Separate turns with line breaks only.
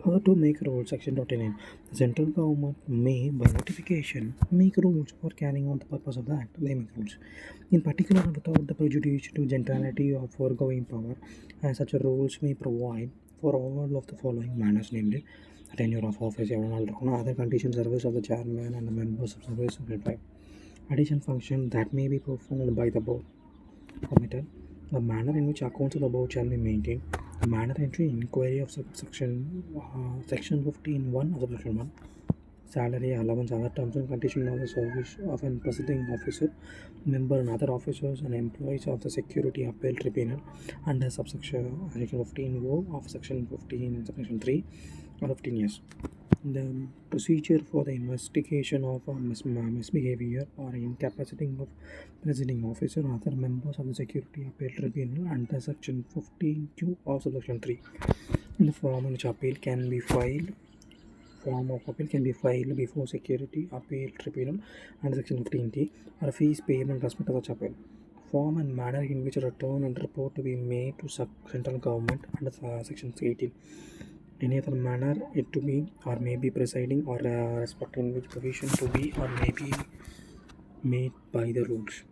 Power to make rules, Section 29. The central government may, by notification, make rules for carrying out the purpose of the Act. They make rules. In particular, without the prejudice to generality of foregoing power, and such rules may provide for all of the following manners, namely, the tenure of office, other conditions, service of the chairman and the members of service of the tribe. Additional function that may be performed by the board. Omitted. The manner in which accounts of the board shall be maintained. The manner entry inquiry of section 15(1) of subsection 1. Salary, allowance, other terms and conditions of the service of an presiding officer, member and other officers and employees of the Security Appeal Tribunal under subsection section 15(o) of section 15 subsection 3 or 15 years. The procedure for the investigation of misbehavior or incapacitating of presiding officer or other members of the Security Appeal Tribunal under section 15(q) of subsection 3. The form in which form of appeal can be filed before Security Appeal Tribunal under section 15(t) or fees payable in respect of such appeal. Form and manner in which a return and report to be made to central government under section 18. Any other manner it to be or may be presiding or respecting which provision to be or may be made by the rules.